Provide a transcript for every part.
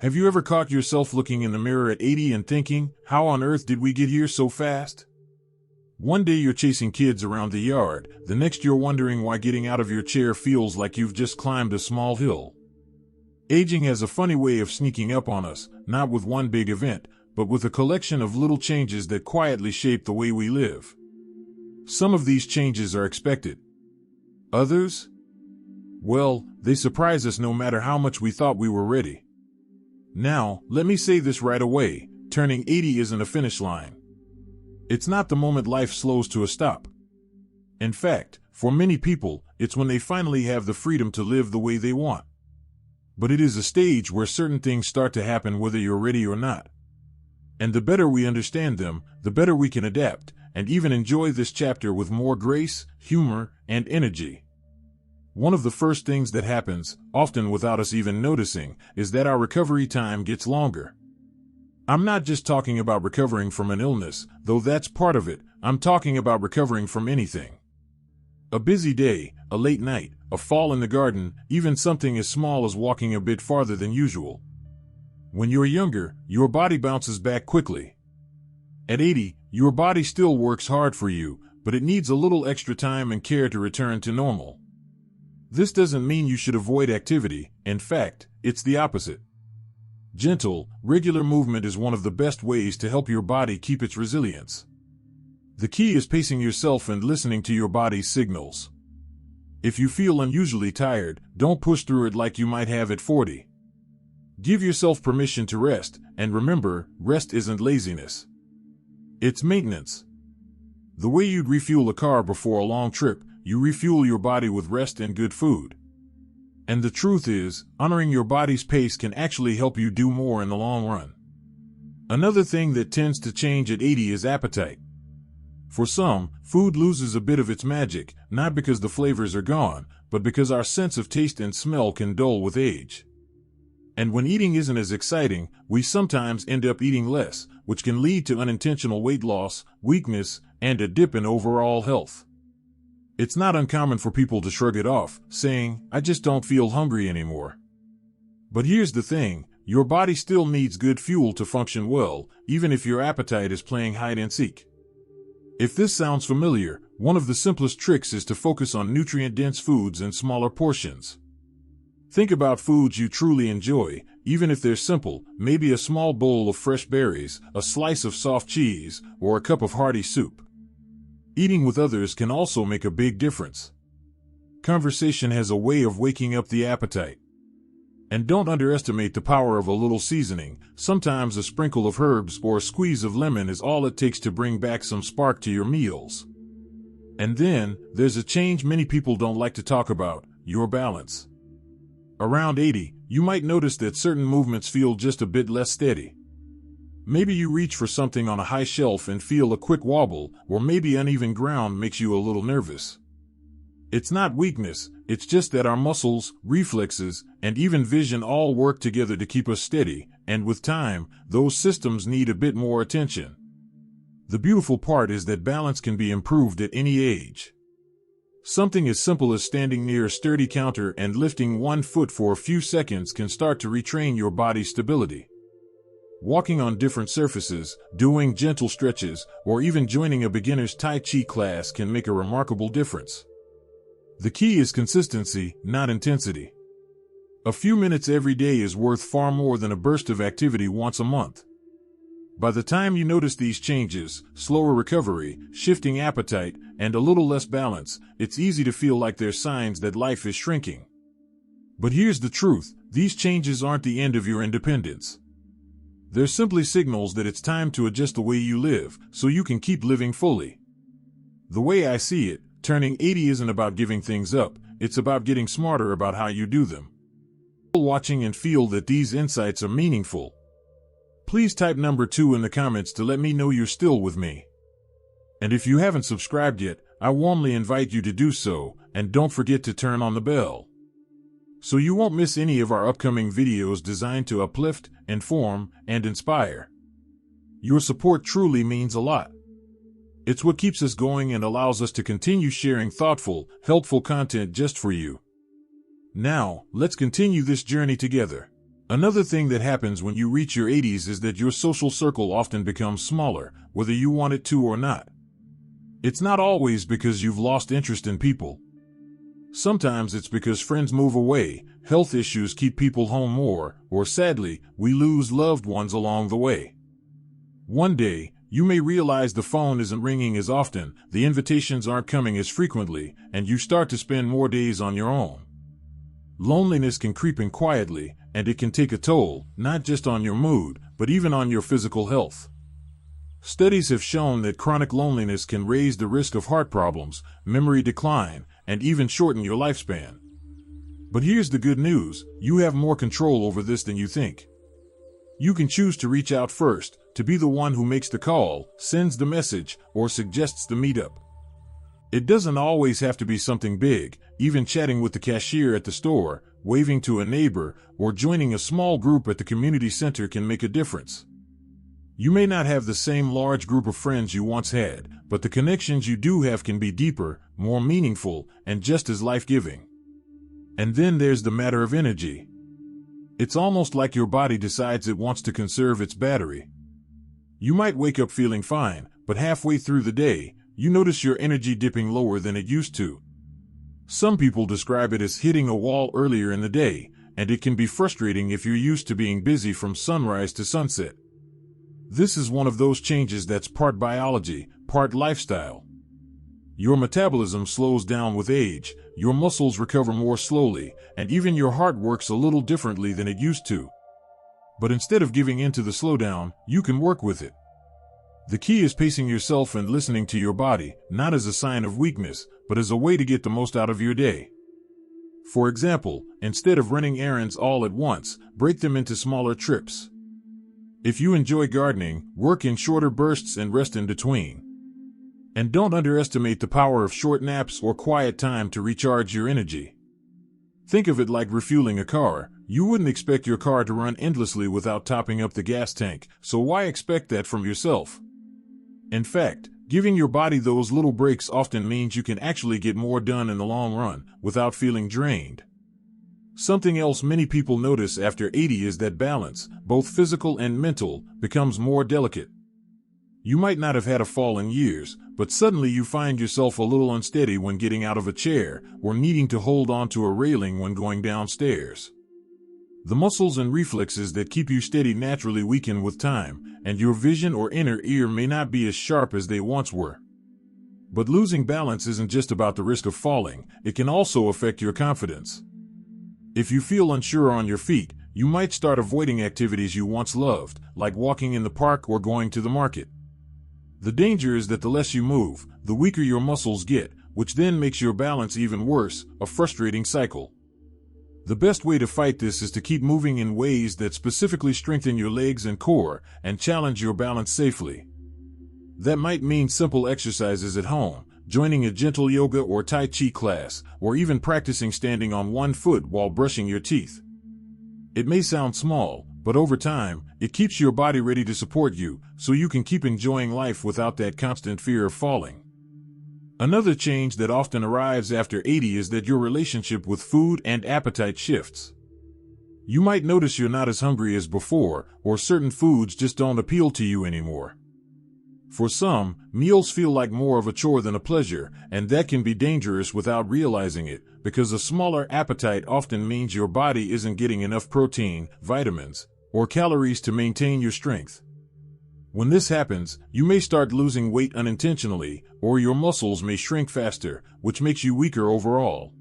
Have you ever caught yourself looking in the mirror at 80 and thinking, how on earth did we get here so fast? One day you're chasing kids around the yard, the next you're wondering why getting out of your chair feels like you've just climbed a small hill. Aging has a funny way of sneaking up on us, not with one big event, but with a collection of little changes that quietly shape the way we live. Some of these changes are expected. Others? Well, they surprise us no matter how much we thought we were ready. Now, let me say this right away, turning 80 isn't a finish line. It's not the moment life slows to a stop. In fact, for many people, it's when they finally have the freedom to live the way they want. But it is a stage where certain things start to happen whether you're ready or not. And the better we understand them, the better we can adapt, and even enjoy this chapter with more grace, humor, and energy. One of the first things that happens, often without us even noticing, is that our recovery time gets longer. I'm not just talking about recovering from an illness, though that's part of it. I'm talking about recovering from anything. A busy day, a late night, a fall in the garden, even something as small as walking a bit farther than usual. When you're younger, your body bounces back quickly. At 80, your body still works hard for you, but it needs a little extra time and care to return to normal. This doesn't mean you should avoid activity. In fact, it's the opposite. Gentle, regular movement is one of the best ways to help your body keep its resilience. The key is pacing yourself and listening to your body's signals. If you feel unusually tired, don't push through it like you might have at 40. Give yourself permission to rest, and remember, rest isn't laziness. It's maintenance. The way you'd refuel a car before a long trip, you refuel your body with rest and good food. And the truth is, honoring your body's pace can actually help you do more in the long run. Another thing that tends to change at 80 is appetite. For some, food loses a bit of its magic, not because the flavors are gone, but because our sense of taste and smell can dull with age. And when eating isn't as exciting, we sometimes end up eating less, which can lead to unintentional weight loss, weakness, and a dip in overall health. It's not uncommon for people to shrug it off, saying, "I just don't feel hungry anymore." But here's the thing, your body still needs good fuel to function well, even if your appetite is playing hide and seek. If this sounds familiar, one of the simplest tricks is to focus on nutrient-dense foods in smaller portions. Think about foods you truly enjoy, even if they're simple, maybe a small bowl of fresh berries, a slice of soft cheese, or a cup of hearty soup. Eating with others can also make a big difference. Conversation has a way of waking up the appetite. And don't underestimate the power of a little seasoning. Sometimes a sprinkle of herbs or a squeeze of lemon is all it takes to bring back some spark to your meals. And then, there's a change many people don't like to talk about, your balance. Around 80, you might notice that certain movements feel just a bit less steady. Maybe you reach for something on a high shelf and feel a quick wobble, or maybe uneven ground makes you a little nervous. It's not weakness, it's just that our muscles, reflexes, and even vision all work together to keep us steady, and with time, those systems need a bit more attention. The beautiful part is that balance can be improved at any age. Something as simple as standing near a sturdy counter and lifting one foot for a few seconds can start to retrain your body's stability. Walking on different surfaces, doing gentle stretches, or even joining a beginner's Tai Chi class can make a remarkable difference. The key is consistency, not intensity. A few minutes every day is worth far more than a burst of activity once a month. By the time you notice these changes, slower recovery, shifting appetite, and a little less balance, it's easy to feel like there's signs that life is shrinking. But here's the truth, these changes aren't the end of your independence. They're simply signals that it's time to adjust the way you live, so you can keep living fully. The way I see it, turning 80 isn't about giving things up, it's about getting smarter about how you do them. Watching and feel that these insights are meaningful. Please type number 2 in the comments to let me know you're still with me. And if you haven't subscribed yet, I warmly invite you to do so, and don't forget to turn on the bell, so you won't miss any of our upcoming videos designed to uplift, inform, and inspire. Your support truly means a lot. It's what keeps us going and allows us to continue sharing thoughtful, helpful content just for you. Now, let's continue this journey together. Another thing that happens when you reach your 80s is that your social circle often becomes smaller, whether you want it to or not. It's not always because you've lost interest in people. Sometimes it's because friends move away, health issues keep people home more, or sadly, we lose loved ones along the way. One day, you may realize the phone isn't ringing as often, the invitations aren't coming as frequently, and you start to spend more days on your own. Loneliness can creep in quietly, and it can take a toll, not just on your mood, but even on your physical health. Studies have shown that chronic loneliness can raise the risk of heart problems, memory decline, and even shorten your lifespan. But here's the good news, you have more control over this than you think. You can choose to reach out first, to be the one who makes the call, sends the message, or suggests the meetup. It doesn't always have to be something big, even chatting with the cashier at the store, waving to a neighbor, or joining a small group at the community center can make a difference. You may not have the same large group of friends you once had, but the connections you do have can be deeper, more meaningful, and just as life-giving. And then there's the matter of energy. It's almost like your body decides it wants to conserve its battery. You might wake up feeling fine, but halfway through the day, you notice your energy dipping lower than it used to. Some people describe it as hitting a wall earlier in the day, and it can be frustrating if you're used to being busy from sunrise to sunset. This is one of those changes that's part biology, part lifestyle. Your metabolism slows down with age, your muscles recover more slowly, and even your heart works a little differently than it used to. But instead of giving in to the slowdown, you can work with it. The key is pacing yourself and listening to your body, not as a sign of weakness, but as a way to get the most out of your day. For example, instead of running errands all at once, break them into smaller trips. If you enjoy gardening, work in shorter bursts and rest in between. And don't underestimate the power of short naps or quiet time to recharge your energy. Think of it like refueling a car. You wouldn't expect your car to run endlessly without topping up the gas tank, so why expect that from yourself? In fact, giving your body those little breaks often means you can actually get more done in the long run, without feeling drained. Something else many people notice after 80 is that balance, both physical and mental, becomes more delicate. You might not have had a fall in years, but suddenly you find yourself a little unsteady when getting out of a chair, or needing to hold onto a railing when going downstairs. The muscles and reflexes that keep you steady naturally weaken with time, and your vision or inner ear may not be as sharp as they once were. But losing balance isn't just about the risk of falling, it can also affect your confidence. If you feel unsure on your feet, you might start avoiding activities you once loved, like walking in the park or going to the market. The danger is that the less you move, the weaker your muscles get, which then makes your balance even worse, a frustrating cycle. The best way to fight this is to keep moving in ways that specifically strengthen your legs and core, and challenge your balance safely. That might mean simple exercises at home, joining a gentle yoga or Tai Chi class, or even practicing standing on one foot while brushing your teeth. It may sound small, but over time, it keeps your body ready to support you, so you can keep enjoying life without that constant fear of falling. Another change that often arrives after 80 is that your relationship with food and appetite shifts. You might notice you're not as hungry as before, or certain foods just don't appeal to you anymore. For some, meals feel like more of a chore than a pleasure, and that can be dangerous without realizing it, because a smaller appetite often means your body isn't getting enough protein, vitamins, or calories to maintain your strength. When this happens, you may start losing weight unintentionally, or your muscles may shrink faster, which makes you weaker overall.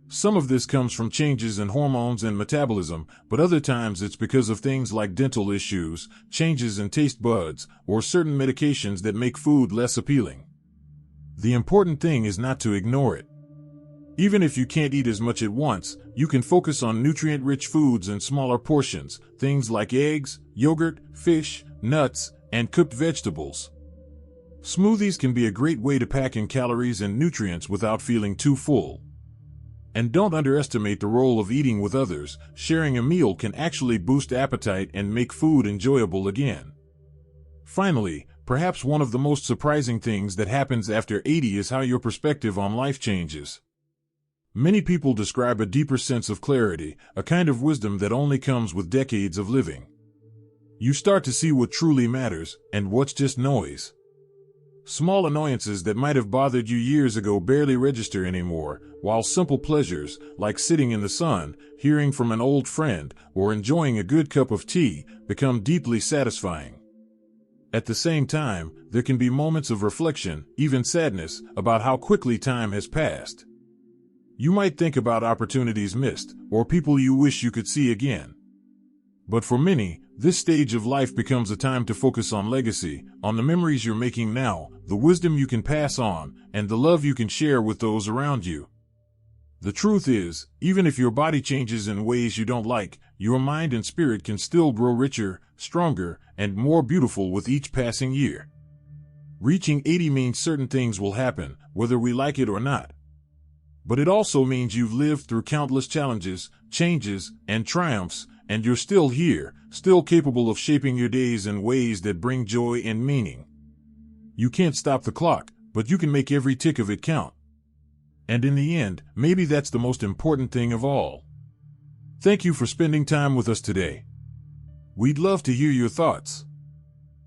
Some of this comes from changes in hormones and metabolism, but other times it's because of things like dental issues, changes in taste buds, or certain medications that make food less appealing. The important thing is not to ignore it. Even if you can't eat as much at once, you can focus on nutrient-rich foods in smaller portions, things like eggs, yogurt, fish, nuts, and cooked vegetables. Smoothies can be a great way to pack in calories and nutrients without feeling too full. And don't underestimate the role of eating with others. Sharing a meal can actually boost appetite and make food enjoyable again. Finally, perhaps one of the most surprising things that happens after 80 is how your perspective on life changes. Many people describe a deeper sense of clarity, a kind of wisdom that only comes with decades of living. You start to see what truly matters and what's just noise. Small annoyances that might have bothered you years ago barely register anymore, while simple pleasures, like sitting in the sun, hearing from an old friend, or enjoying a good cup of tea, become deeply satisfying. At the same time, there can be moments of reflection, even sadness, about how quickly time has passed. You might think about opportunities missed, or people you wish you could see again. But for many, this stage of life becomes a time to focus on legacy, on the memories you're making now, the wisdom you can pass on, and the love you can share with those around you. The truth is, even if your body changes in ways you don't like, your mind and spirit can still grow richer, stronger, and more beautiful with each passing year. Reaching 80 means certain things will happen, whether we like it or not. But it also means you've lived through countless challenges, changes, and triumphs, and you're still here, still capable of shaping your days in ways that bring joy and meaning. You can't stop the clock, but you can make every tick of it count. And in the end, maybe that's the most important thing of all. Thank you for spending time with us today. We'd love to hear your thoughts.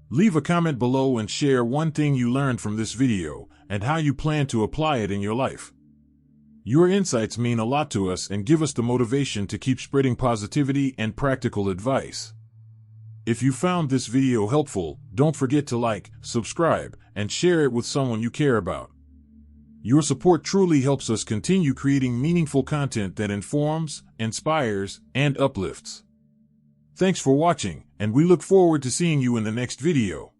Leave a comment below and share one thing you learned from this video and how you plan to apply it in your life. Your insights mean a lot to us and give us the motivation to keep spreading positivity and practical advice. If you found this video helpful, don't forget to like, subscribe, and share it with someone you care about. Your support truly helps us continue creating meaningful content that informs, inspires, and uplifts. Thanks for watching, and we look forward to seeing you in the next video.